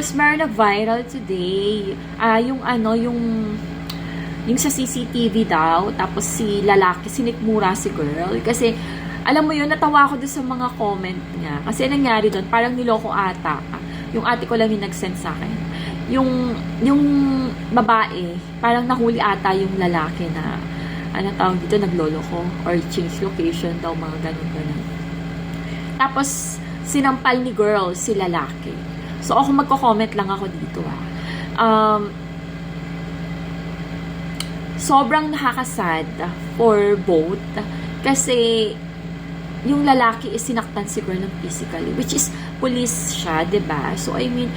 girls, meron nag-viral today. Yung sa CCTV daw, tapos si lalaki, sinikmura si girl. Kasi, alam mo yun, natawa ako doon sa mga comment niya. Kasi nangyari doon, parang niloko ata. Yung ate ko lang yung nag-send sa akin. Yung babae, parang nahuli ata yung lalaki na, tawag dito, nagloloko or change location daw, mga ganun-ganun. Tapos, sinampal ni girl si lalaki. So, ako magko-comment lang ako dito, sobrang nakakasad for both kasi yung lalaki is sinaktan si girl ng physically, which is police siya, 'di ba? So, I mean,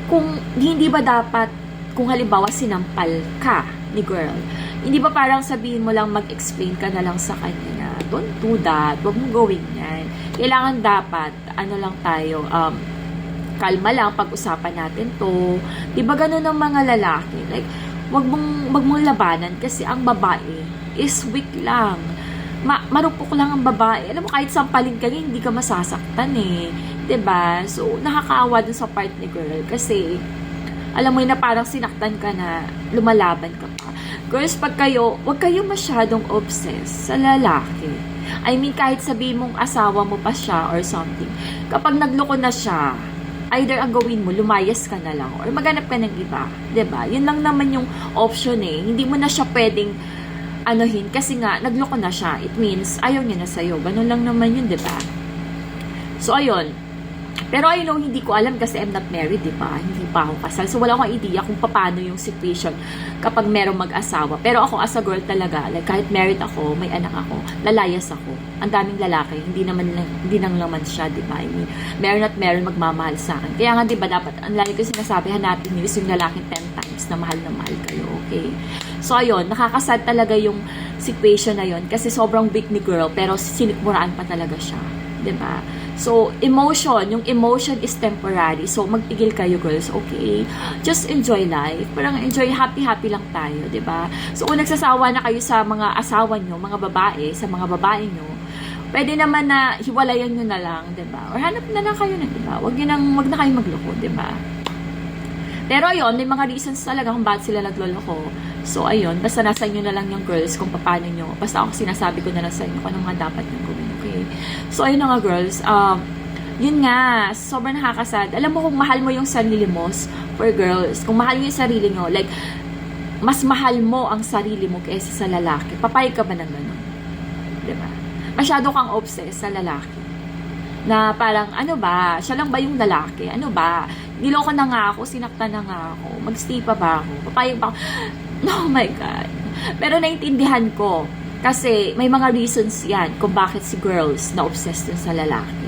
kung hindi ba dapat, kung halimbawa sinampal ka ni girl, hindi ba parang sabihin mo lang, mag-explain ka na lang sa kanya na, don't do that, wag mong gawin yan. Kailangan dapat, lang tayo, kalma lang, pag-usapan natin to. Diba ganun ang mga lalaki? Like, wag mong labanan kasi ang babae is weak lang. Marupok lang ang babae. Alam mo, kahit sampalin ka hindi ka masasaktan eh. Diba? So, nakakaawa dun sa part ni girl kasi, alam mo yun na parang sinaktan ka na, lumalaban ka pa. Girls, wag kayo masyadong obsessed sa lalaki. I mean, kahit sabihin mong asawa mo pa siya or something, kapag nagloko na siya, either ang gawin mo, lumayas ka na lang or maghanap ka ng iba. 'Di ba? Yun lang naman yung option eh. Hindi mo na siya pwedeng kasi nga, nagloko na siya. It means, ayaw niya na sa'yo. Ganun lang naman yun, 'di ba? So, ayun. Pero I know, hindi ko alam kasi I'm not married, di ba? Hindi pa ako kasal. So, wala akong idea kung paano yung situation kapag merong mag-asawa. Pero ako, as a girl talaga, like, kahit married ako, may anak ako, lalayas ako. Ang daming lalaki, hindi nang laman siya, di ba? I mean, meron magmamahal sa akin. Kaya nga, di ba, dapat, ang lagi ko sinasabi, hanapin niyo is yung lalaking 10 times na mahal kayo, okay? So, ayun, nakakasad talaga yung situation na yun kasi sobrang big ni girl, pero sinikmuraan pa talaga siya. 'Di ba? So, yung emotion is temporary. So, magpigil kayo, girls, okay? Just enjoy life. Parang enjoy, happy lang tayo, 'di ba? So, kung nagsasawa na kayo sa mga asawa nyo, mga babae, sa mga babae nyo, pwede naman na hiwalayan nyo na lang, 'di ba? Or hanap na lang kayo na, 'di ba? Wag na kayo magloko, 'di ba? Pero ayun, may mga reasons talaga kung bakit sila nagloloko. So, ayun, basta nasa inyo na lang yung girls kung paano nyo. Basta ako sinasabi ko na lang sa inyo kung ano mga dapat nyo gawin, okay? So, ayun na nga, girls. Yun nga, sobrang nakakasad. Alam mo, kung mahal mo yung sarili mo, for girls, kung mahal mo yung sarili nyo, like, mas mahal mo ang sarili mo kaysa sa lalaki. Papayag ka ba ng gano'n? Diba? Masyado kang obsessed sa lalaki. Na parang, ano ba? Siya lang ba yung lalaki? Ano ba? Niloko na nga ako, sinaktan na nga ako, magstay pa ba ako? Papayag ba ako? Oh my God. Pero naintindihan ko, kasi may mga reasons yan kung bakit si girls na obsessed sa lalaki.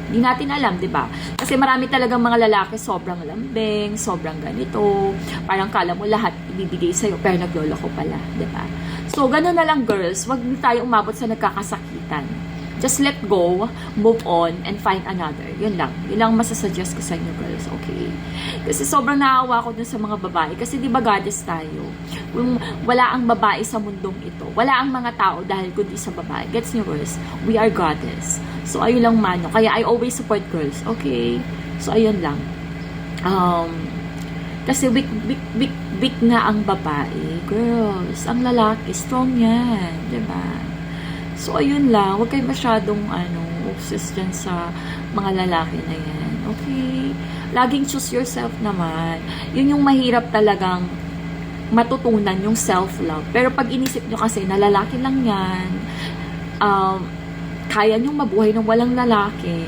Hindi natin alam, di ba? Kasi marami talagang mga lalaki sobrang lambing, sobrang ganito, parang kala mo lahat ibibigay sa'yo, pero nagloloko pala, di ba? So, gano'n na lang, girls, wag tayo umabot sa nagkakasakitan. Just let go, move on, and find another. Yun lang. Yun lang masasuggest ko sa inyo, girls. Okay? Kasi sobrang naawa ko dun sa mga babae. Kasi di ba goddess tayo? Kung wala ang babae sa mundong ito, wala ang mga tao dahil kundi sa babae. Gets niyo, girls? We are goddess. So, ayun lang mano. Kaya I always support girls. Okay? So, ayun lang. Kasi weak nga ang babae. Girls, ang lalaki, strong yan. Diba? So, ayun lang. Huwag kayo masyadong, obsessed dyan sa mga lalaki na yan. Okay? Laging choose yourself naman. Yun yung mahirap talagang matutunan, yung self-love. Pero pag inisip nyo kasi na lalaki lang yan, kaya nyo mabuhay ng walang lalaki,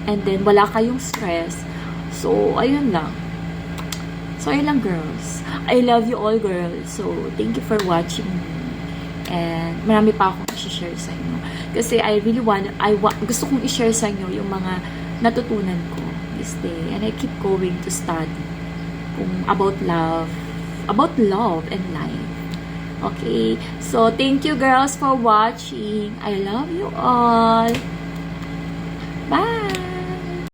and then wala kayong stress. So, ayun lang. So, ayun lang, girls. I love you all, girls. So, thank you for watching. And marami pa akong i-share sa inyo. Kasi I really gusto kong i-share sa inyo yung mga natutunan ko this day. And I keep going to study about love and life. Okay? So, thank you, girls, for watching. I love you all. Bye!